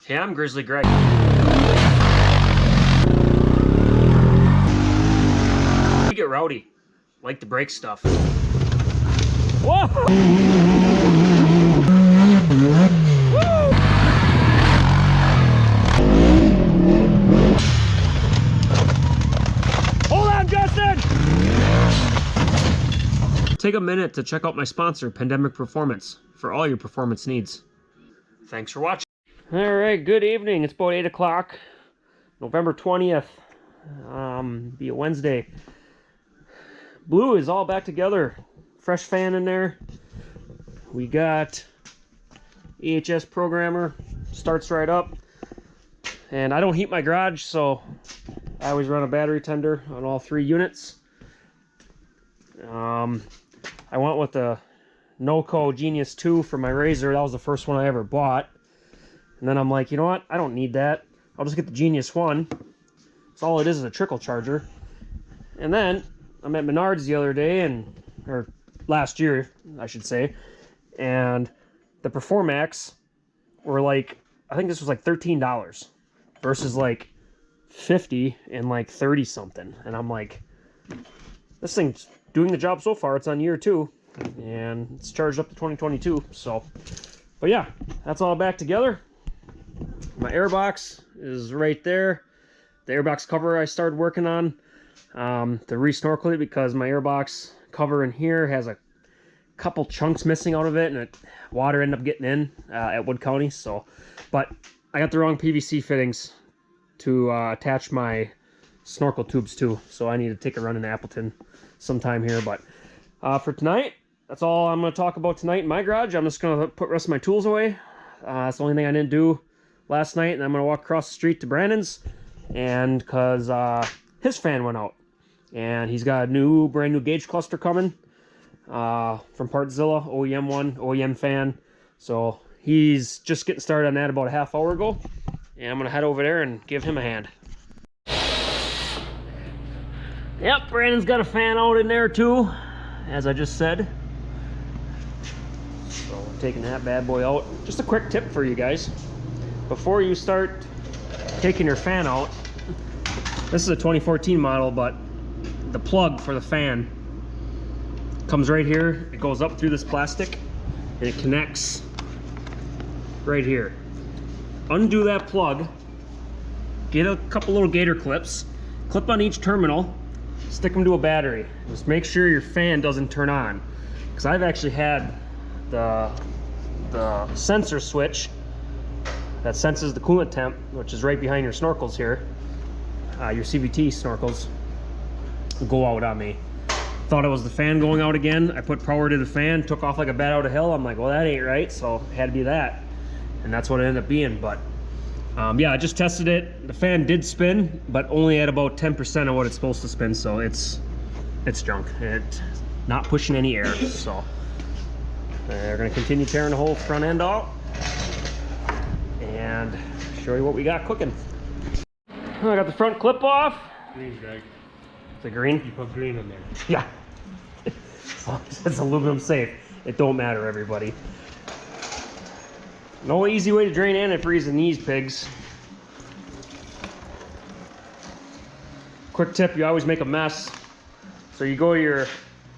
Hey, I'm Grizzly Greg. We get rowdy, like to break stuff. Whoa! Hold on, Justin! Take a minute to check out my sponsor, Pandemic Performance, for all your performance needs. Thanks for watching. All right, good evening. It's about 8 o'clock, November 20th. Be a Wednesday. Blue is all back together. Fresh fan in there. We got EHS programmer. Starts right up. And I don't heat my garage, so I always run a battery tender on all 3 units. I went with the Noco Genius 2 for my razor. That was the first one I ever bought. And then I'm like, you know what? I don't need that. I'll just get the Genius 1. So all it is a trickle charger. And then I'm at Menards the other day, or last year, I should say, and the Performax were like, I think this was like $13 versus like $50 and like 30 something. And I'm like, this thing's doing the job so far. It's on year 2 and it's charged up to 2022. So, but yeah, that's all back together. My airbox is right there. The airbox cover I started working on to re-snorkel it because my airbox cover in here has a couple chunks missing out of it, and water ended up getting in at Wood County. So, but I got the wrong PVC fittings to attach my snorkel tubes to, so I need to take a run in Appleton sometime here. But for tonight, that's all I'm going to talk about tonight in my garage. I'm just going to put the rest of my tools away. That's the only thing I didn't do last night, and I'm going to walk across the street to Brandon's, and because his fan went out, and he's got a brand new gauge cluster coming from Partzilla, OEM one, OEM fan. So he's just getting started on that about a half hour ago, and I'm going to head over there and give him a hand. Yep, Brandon's got a fan out in there too, as I just said. So we're taking that bad boy out. Just a quick tip for you guys. Before you start taking your fan out, this is a 2014 model, but the plug for the fan comes right here. It goes up through this plastic and it connects right here. Undo that plug, get a couple little gator clips, clip on each terminal, stick them to a battery. Just make sure your fan doesn't turn on, because I've actually had the sensor switch that senses the coolant temp, which is right behind your snorkels here, your CVT snorkels, go out on me. Thought it was the fan going out again. I put power to the fan, took off like a bat out of hell. I'm like, well, that ain't right, so it had to be that. And that's what it ended up being. But yeah, I just tested it. The fan did spin, but only at about 10% of what it's supposed to spin, so it's junk. It's not pushing any air, so they're gonna continue tearing the whole front end out and show you what we got cooking. I got the front clip off. Green, Greg. Is it green? You put green in there. Yeah. As long as it's aluminum safe, it don't matter, everybody. No easy way to drain antifreeze in these pigs. Quick tip, you always make a mess. So you go to your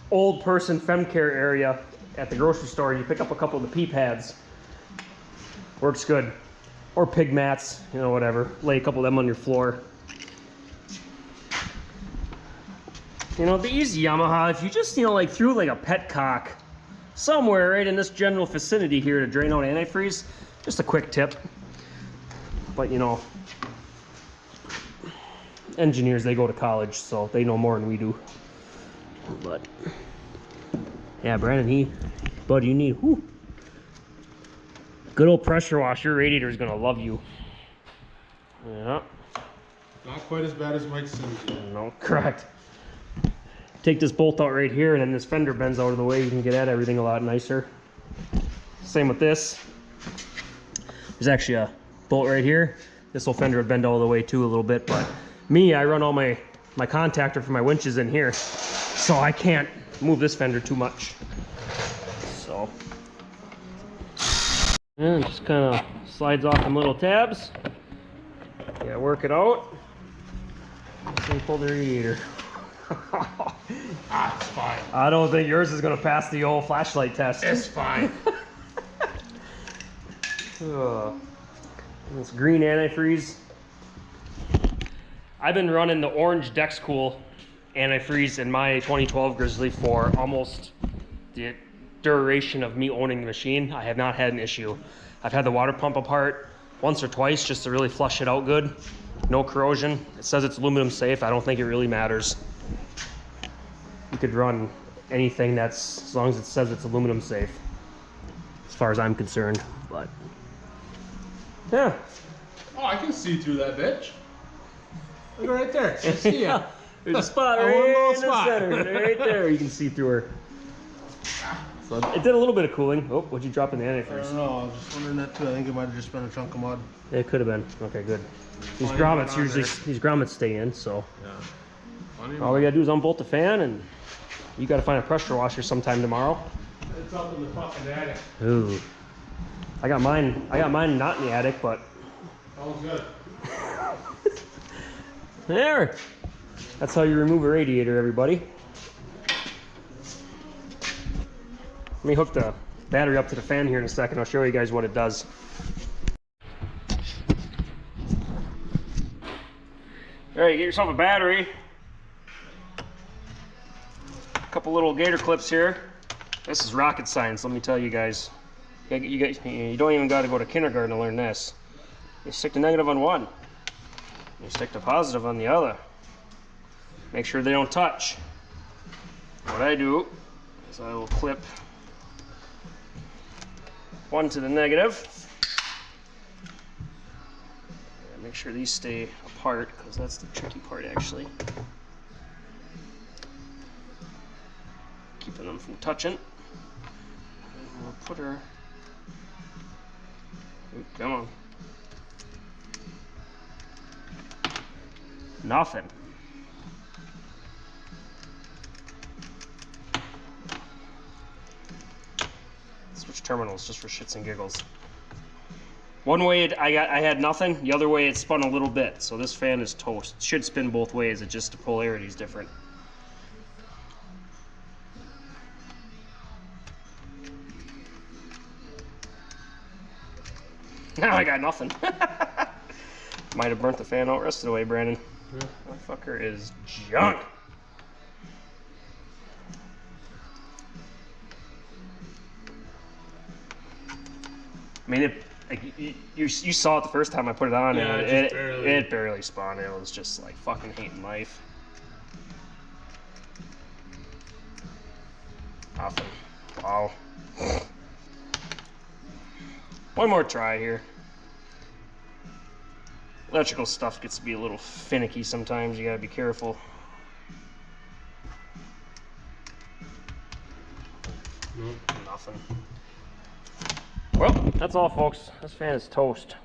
old person femcare area at the grocery store and you pick up a couple of the pee pads. Works good. Or pig mats, you know, whatever. Lay a couple of them on your floor. You know, the easy Yamaha, if you just, you know, like threw like a petcock somewhere right in this general vicinity here to drain out antifreeze, just a quick tip. But, you know, engineers, they go to college, so they know more than we do. But, yeah, Brandon, bud, you need, whew, good old pressure wash. Your radiator is going to love you. Yeah. Not quite as bad as Mike Sims. No, correct. Take this bolt out right here, and then this fender bends out of the way. You can get at everything a lot nicer. Same with this. There's actually a bolt right here. This whole fender would bend all the way too a little bit, but me, I run all my contactor for my winches in here, so I can't move this fender too much. So And it just kind of slides off them little tabs. Yeah, work it out. So you pull the radiator. It's fine. I don't think yours is going to pass the old flashlight test. It's fine. This green antifreeze. I've been running the orange Dexcool antifreeze in my 2012 Grizzly for almost the duration of me owning the machine. I have not had an issue. I've had the water pump apart once or twice just to really flush it out good. No corrosion. It says it's aluminum safe. I don't think it really matters. You could run anything that's, as long as it says it's aluminum safe, as far as I'm concerned. But yeah. Oh, I can see through that bitch. Look right there. I see ya. There's a spot A right little in the spot. center, right there. You can see through her. So it did a little bit of cooling. Oh, what'd you drop in the I antifreeze? don't know. I was just wondering that too. I think it might have just been a chunk of mud. It could have been. Okay, good. These Plenty grommets on usually, there. these grommets stay in, so Yeah. Plenty of all we mud. gotta do is unbolt the fan, and you gotta find a pressure washer sometime tomorrow. It's up in the fucking attic. Ooh. I got mine not in the attic, but Sounds good. there. That's how you remove a radiator, everybody. Let me hook the battery up to the fan here in a second. I'll show you guys what it does. All right, get yourself a battery. A couple little gator clips here. This is rocket science, let me tell you guys. You don't even got to go to kindergarten to learn this. You stick the negative on one. You stick the positive on the other. Make sure they don't touch. What I do is I will clip one to the negative. And make sure these stay apart, because that's the tricky part actually. Keeping them from touching. And we'll put her. Ooh, come on. Nothing. Switch terminals just for shits and giggles. One way I had nothing, the other way it spun a little bit, so this fan is toast. It should spin both ways, it's just the polarity is different. Now I got nothing. Might have burnt the fan out rest of the way, Brandon. Yeah. That fucker is junk. I mean, you saw it the first time I put it on, Yeah, and it it barely spawned. It was just like fucking hating life. Nothing. Wow. One more try here. Electrical stuff gets to be a little finicky sometimes. You gotta be careful. Nothing. Well, that's all, folks. This fan is toast.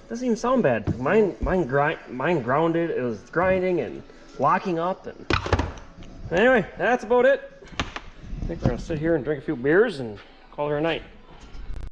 Doesn't even sound bad. Mine grounded. It was grinding and locking up. And anyway, that's about it. I think we're gonna sit here and drink a few beers and call her a night.